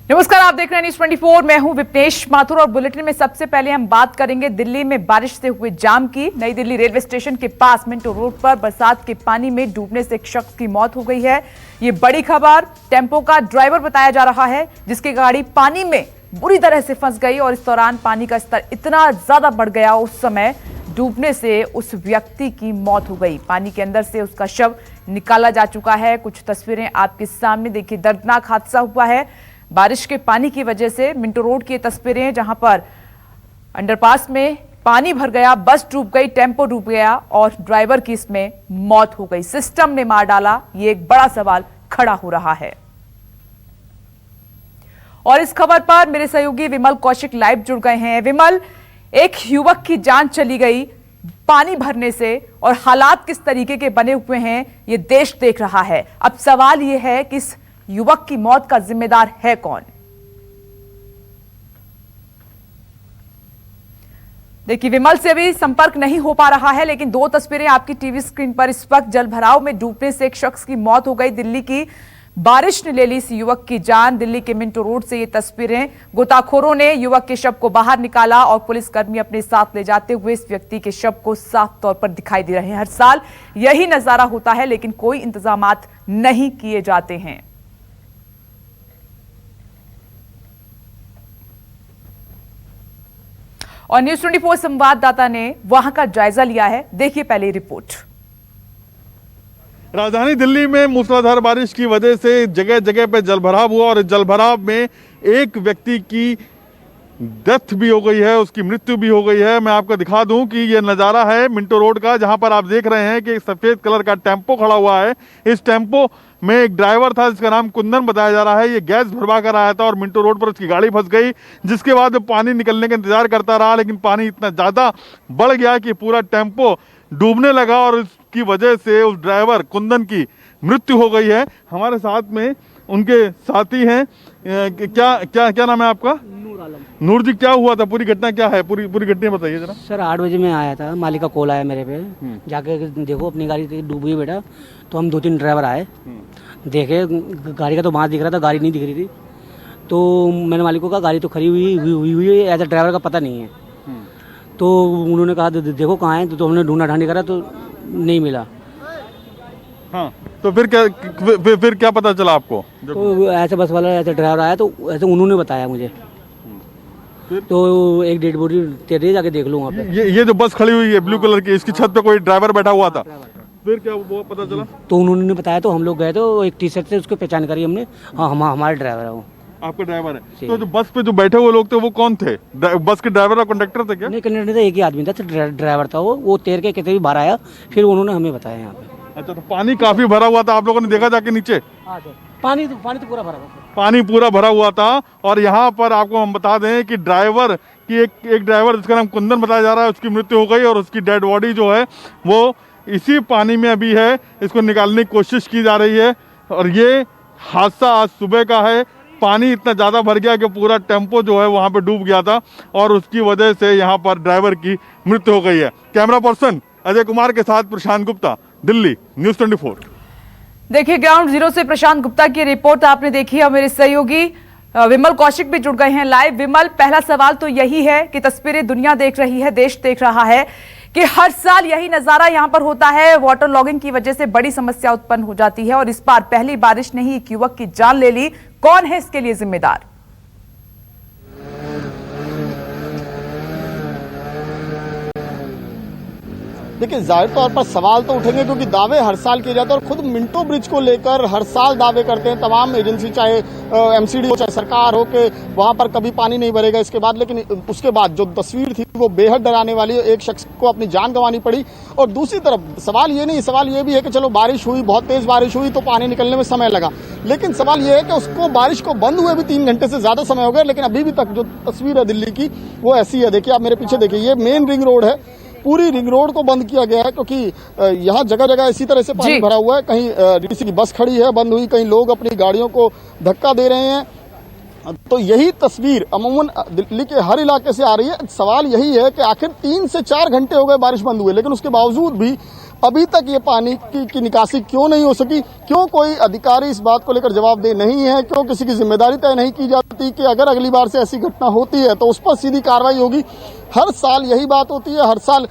नमस्कार, आप देख रहे हैं न्यूज़ 24। मैं हूं विपनेश माथुर और बुलेटिन में सबसे पहले हम बात करेंगे दिल्ली में बारिश से हुए जाम की। नई दिल्ली रेलवे स्टेशन के पास मिंटो रोड पर बरसात के पानी में डूबने से एक शख्स की मौत हो गई है। ये बड़ी खबर। टेम्पो का ड्राइवर बताया जा रहा है जिसकी गाड़ी पानी में बुरी तरह से फंस गई और इस दौरान पानी का स्तर इतना ज्यादा बढ़ गया, उस समय डूबने से उस व्यक्ति की मौत हो गई। पानी के अंदर से उसका शव निकाला जा चुका है। कुछ तस्वीरें आपके सामने देखिए। दर्दनाक हादसा हुआ है बारिश के पानी की वजह से। मिंटो रोड की तस्वीरें जहां पर अंडरपास में पानी भर गया, बस डूब गई, टेम्पो डूब गया और ड्राइवर की इसमें मौत हो गई। सिस्टम ने मार डाला, ये एक बड़ा सवाल खड़ा हो रहा है। और इस खबर पर मेरे सहयोगी विमल कौशिक लाइव जुड़ गए हैं। विमल, एक युवक की जान चली गई पानी भरने से और हालात किस तरीके के बने हुए हैं ये देश देख रहा है। अब सवाल ये है कि इस युवक की मौत का जिम्मेदार है कौन? देखिए, विमल से अभी संपर्क नहीं हो पा रहा है, लेकिन दो तस्वीरें आपकी टीवी स्क्रीन पर इस वक्त। जलभराव में डूबने से एक शख्स की मौत हो गई। दिल्ली की बारिश ने ले ली इस युवक की जान। दिल्ली के मिंटो रोड से ये तस्वीरें। गोताखोरों ने युवक के शव को बाहर निकाला और पुलिसकर्मी अपने साथ ले जाते हुए इस व्यक्ति के शव को साफ तौर पर दिखाई दे रहे हैं। हर साल यही नजारा होता है, लेकिन कोई इंतजामात नहीं किए जाते हैं। और न्यूज़ 24 संवाददाता ने वहां का जायजा लिया है। देखिए पहले रिपोर्ट। राजधानी दिल्ली में मूसलाधार बारिश की वजह से जगह जगह पे जलभराव हुआ और जलभराव में एक व्यक्ति की डेथ भी हो गई है, उसकी मृत्यु भी हो गई है। मैं आपको दिखा दूं कि ये नज़ारा है मिंटो रोड का, जहां पर आप देख रहे हैं कि एक सफ़ेद कलर का टेम्पो खड़ा हुआ है। इस टेम्पो में एक ड्राइवर था जिसका नाम कुंदन बताया जा रहा है। ये गैस भरवा कर आया था और मिंटो रोड पर उसकी गाड़ी फंस गई, जिसके बाद पानी निकलने का इंतजार करता रहा, लेकिन पानी इतना ज़्यादा बढ़ गया कि पूरा टेम्पो डूबने लगा और इसकी वजह से उस ड्राइवर कुंदन की मृत्यु हो गई है। हमारे साथ में उनके साथी हैं। क्या क्या क्या नाम है आपका? नूर आलम। नूर जी, क्या हुआ था? पूरी घटना क्या है? पूरी घटना बताइए जरा। सर 8 बजे में आया था, मालिक का कॉल आया मेरे पे, जाके देखो अपनी गाड़ी डूबी है बेटा। तो हम 2-3 ड्राइवर आए, देखे गाड़ी का तो वहाँ दिख रहा था, गाड़ी नहीं दिख रही थी। तो मैंने मालिक को कहा गाड़ी तो खड़ी हुई है, एज अ ड्राइवर का पता नहीं है। तो उन्होंने कहा देखो कहाँ है। तो हमने ढूंढा ढांडी करा तो नहीं मिला। हाँ, तो फिर क्या पता चला आपको? तो ऐसे बस वाला ऐसे ड्राइवर आया तो ऐसे उन्होंने बताया मुझे। तो एक डेड बॉडी तेरे जाके देख लो वहाँ पे। ये जो बस खड़ी हुई है ब्लू कलर की, इसकी छत पे कोई ड्राइवर बैठा हुआ था। फिर क्या वो पता चला? तो उन्होंने बताया, तो हम लोग गए तो एक टी शर्ट से उसको पहचान करी हमने। हाँ, हमारे ड्राइवर है वो। आपका ड्राइवर है? तो जो बस पे जो बैठे हुए लोग थे वो कौन थे? बस के ड्राइवर और कंडक्टर थे क्या? नहीं, कंडक्टर था, एक ही आदमी था, ड्राइवर था वो तैर के कैसे भी बाहर आया, फिर उन्होंने हमें बताया यहाँ पे। अच्छा, तो पानी काफी भरा हुआ था, आप लोगों ने देखा जाके नीचे? पानी तो पूरा भरा हुआ था। पानी पूरा भरा हुआ था। और यहाँ पर आपको हम बता दें कि ड्राइवर की एक ड्राइवर जिसका नाम कुंदन बताया जा रहा है, उसकी मृत्यु हो गई और उसकी डेड बॉडी जो है वो इसी पानी में अभी है। इसको निकालने की कोशिश की जा रही है। और ये हादसा आज सुबह का है। पानी इतना ज़्यादा भर गया कि पूरा टेम्पो जो है वहाँ पे डूब गया था और उसकी वजह से यहाँ पर ड्राइवर की मृत्यु हो गई है। कैमरा पर्सन अजय कुमार के साथ प्रशांत गुप्ता, दिल्ली, न्यूज़ 24। देखिए, ग्राउंड जीरो से प्रशांत गुप्ता की रिपोर्ट आपने देखी और मेरे सहयोगी विमल कौशिक भी जुड़ गए हैं लाइव। विमल, पहला सवाल तो यही है कि तस्वीरें दुनिया देख रही है, देश देख रहा है कि हर साल यही नजारा यहां पर होता है। वाटर लॉगिंग की वजह से बड़ी समस्या उत्पन्न हो जाती है और इस बार पहली बारिश ने ही एक युवक की जान ले ली। कौन है इसके लिए जिम्मेदार? देखिए, जाहिर तौर पर सवाल तो उठेंगे क्योंकि दावे हर साल किए जाते हैं और खुद मिंटो ब्रिज को लेकर हर साल दावे करते हैं तमाम एजेंसी, चाहे एमसीडी हो चाहे सरकार हो, कि वहां पर कभी पानी नहीं भरेगा इसके बाद। लेकिन उसके बाद जो तस्वीर थी वो बेहद डराने वाली। एक शख्स को अपनी जान गंवानी पड़ी। और दूसरी तरफ सवाल ये नहीं, सवाल ये भी है कि चलो बारिश हुई, बहुत तेज बारिश हुई तो पानी निकलने में समय लगा, लेकिन सवाल ये है कि उसको बारिश को बंद हुए भी 3 घंटे से ज्यादा समय हो गया, लेकिन अभी भी तक जो तस्वीर है दिल्ली की वो ऐसी है। देखिए, आप मेरे पीछे देखिए, ये मेन रिंग रोड है। पूरी रिंग रोड को बंद किया गया है क्योंकि यहाँ जगह जगह इसी तरह से पानी भरा हुआ है। कहीं डीसी की बस खड़ी है बंद हुई, कहीं लोग अपनी गाड़ियों को धक्का दे रहे हैं। तो यही तस्वीर अमूमन दिल्ली के हर इलाके से आ रही है। सवाल यही है कि आखिर 3 से 4 घंटे हो गए बारिश बंद हुए, लेकिन उसके बावजूद भी अभी तक ये पानी की निकासी क्यों नहीं हो सकी, क्यों कोई अधिकारी इस बात को लेकर जवाबदेह नहीं है, क्यों किसी की जिम्मेदारी तय नहीं की जाती कि अगर अगली बार से ऐसी घटना होती है तो उस पर सीधी कार्रवाई होगी। हर साल यही बात होती है, हर साल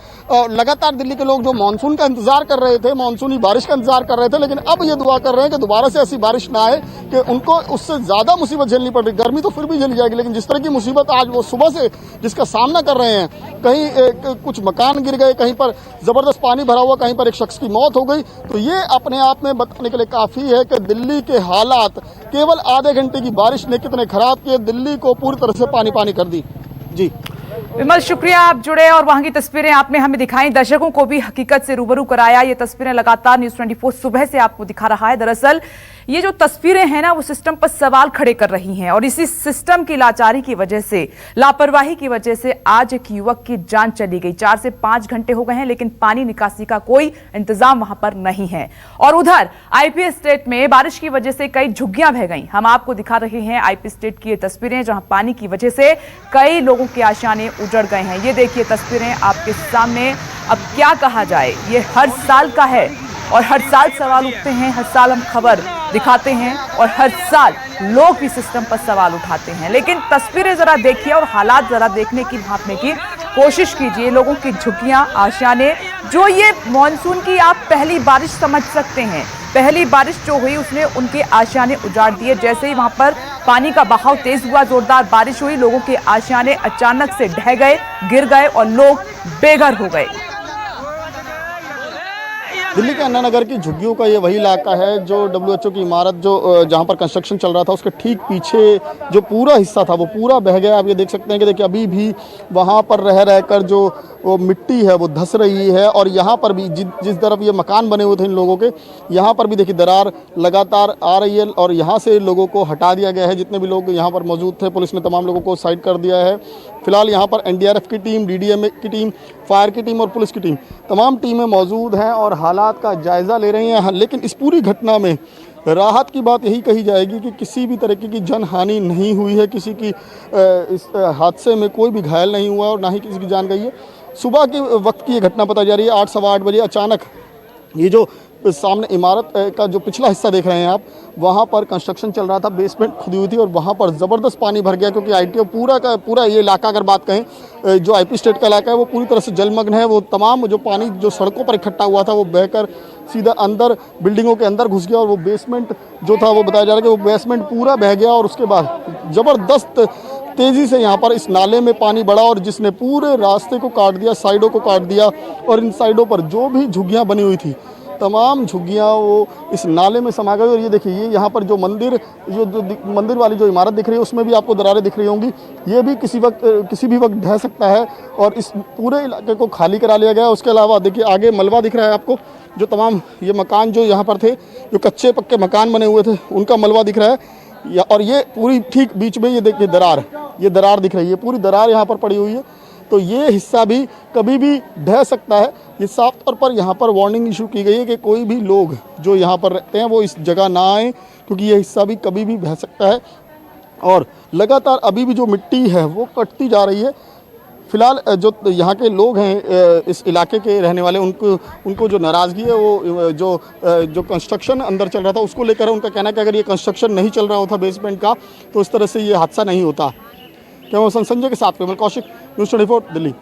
लगातार दिल्ली के लोग जो मानसून का इंतजार कर रहे थे, मानसूनी बारिश का इंतजार कर रहे थे, लेकिन अब ये दुआ कर रहे हैं कि दोबारा से ऐसी बारिश ना आए कि उनको उससे ज्यादा मुसीबत झेलनी पड़ रही। गर्मी तो फिर भी झेली जाएगी, लेकिन जिस तरह की मुसीबत आज वो सुबह से जिसका सामना कर रहे हैं, कहीं कुछ मकान गिर गए, कहीं पर जबरदस्त पानी भरा हुआ, कहीं पर एक शख्स की मौत हो गई, तो ये अपने आप में बताने के लिए काफी है कि दिल्ली के हालात केवल आधे घंटे की बारिश ने कितने खराब किए, दिल्ली को पूरी तरह से पानी पानी कर दी। जी विमल, शुक्रिया, आप जुड़े और वहां की तस्वीरें आपने हमें दिखाई, दर्शकों को भी हकीकत से रूबरू कराया। ये तस्वीरें लगातार न्यूज़ 24 सुबह से आपको दिखा रहा है। दरअसल ये जो तस्वीरें हैं ना, वो सिस्टम पर सवाल खड़े कर रही हैं और इसी सिस्टम की लाचारी की वजह से, लापरवाही की वजह से आज एक युवक की जान चली गई। 4 से 5 घंटे हो गए हैं, लेकिन पानी निकासी का कोई इंतजाम वहां पर नहीं है। और उधर आईपी एस्टेट में बारिश की वजह से कई झुग्गियां बह गई। हम आपको दिखा रहे हैं आईपी एस्टेट की ये तस्वीरें, जहां पानी की वजह से कई लोगों के आशाने उजड़ गए हैं। ये देखिए तस्वीरें आपके सामने। अब क्या कहा जाए, ये हर साल का है और हर साल सवाल उठते हैं, हर साल हम खबर दिखाते हैं और हर साल लोग भी सिस्टम पर सवाल उठाते हैं। लेकिन तस्वीरें जरा देखिए और हालात जरा देखने की, भांपने की कोशिश कीजिए। लोगों की झुग्गियां, आशाने, जो ये मॉनसून की आप पहली बारिश समझ सकते हैं, पहली बारिश जो हुई उसने उनके आशाने उजाड़ दिए। जैसे ही वहां पर पानी का बहाव तेज हुआ, जोरदार बारिश हुई, लोगों के आशाने अचानक से ढह गए, गिर गए और लोग बेघर हो गए। दिल्ली के अन्ना नगर की झुग्गियों का ये वही इलाका है जो WHO की इमारत जो जहाँ पर कंस्ट्रक्शन चल रहा था उसके ठीक पीछे जो पूरा हिस्सा था वो पूरा बह गया। आप ये देख सकते हैं कि देखिए अभी भी वहाँ पर रह रहकर जो वो मिट्टी है वो धंस रही है और यहाँ पर भी जिस तरफ ये मकान बने हुए थे इन लोगों के, यहाँ पर भी देखिए दरार लगातार आ रही है और यहाँ से लोगों को हटा दिया गया है। जितने भी लोग यहाँ पर मौजूद थे, पुलिस ने तमाम लोगों को साइड कर दिया है। फिलहाल यहाँ पर NDRF की टीम, DDMA की टीम, फायर की टीम और पुलिस की टीम, तमाम टीमें मौजूद हैं और हालात का जायज़ा ले रही हैं। लेकिन इस पूरी घटना में राहत की बात यही कही जाएगी कि किसी भी तरीके की जनहानि नहीं हुई है, किसी की इस हादसे में कोई भी घायल नहीं हुआ और ना ही किसी की जान गई है। सुबह के वक्त की ये घटना बताई जा रही है। 8 सवा 8 बजे अचानक ये जो सामने इमारत का जो पिछला हिस्सा देख रहे हैं आप, वहाँ पर कंस्ट्रक्शन चल रहा था, बेसमेंट खुदी हुई थी और वहाँ पर ज़बरदस्त पानी भर गया क्योंकि ITO पूरा का पूरा ये इलाका, अगर बात कहें जो IP स्टेट का इलाका है, वो पूरी तरह से जलमग्न है। वो तमाम जो पानी जो सड़कों पर इकट्ठा हुआ था वो बहकर सीधा अंदर बिल्डिंगों के अंदर घुस गया और वो बेसमेंट जो था वो बताया जा रहा है कि वो बेसमेंट पूरा बह गया और उसके बाद ज़बरदस्त तेज़ी से यहाँ पर इस नाले में पानी बढ़ा और जिसने पूरे रास्ते को काट दिया, साइडों को काट दिया और इन साइडों पर जो भी झुग्गियाँ बनी हुई थी, तमाम झुग्गियाँ वो इस नाले में समा गई। और ये देखिए, ये यहाँ पर जो मंदिर वाली जो इमारत दिख रही है उसमें भी आपको दरारें दिख रही होंगी। ये भी किसी भी वक्त ढह सकता है और इस पूरे इलाके को खाली करा लिया गया है। उसके अलावा देखिए आगे मलबा दिख रहा है आपको, जो तमाम ये मकान जो यहाँ पर थे, जो कच्चे पक्के मकान बने हुए थे, उनका मलबा दिख रहा है। और ये पूरी ठीक बीच में ये देखिए ये दरार दिख रही है, पूरी दरार यहाँ पर पड़ी हुई है। तो ये हिस्सा भी कभी भी ढह सकता है। ये साफ तौर पर यहाँ पर वार्निंग इशू की गई है कि कोई भी लोग जो यहाँ पर रहते हैं वो इस जगह ना आए, क्योंकि ये हिस्सा भी कभी भी बह सकता है। और लगातार अभी भी जो मिट्टी है वो कटती जा रही है। फिलहाल जो यहाँ के लोग हैं, इस इलाके के रहने वाले, उनको जो नाराज़गी है वो जो कंस्ट्रक्शन अंदर चल रहा था उसको लेकर उनका कहना है कि अगर ये कंस्ट्रक्शन नहीं चल रहा होता बेसमेंट का तो इस तरह से ये हादसा नहीं होता। कैमरा संजय के साथ विमल कौशिक, न्यूज़ 24 दिल्ली।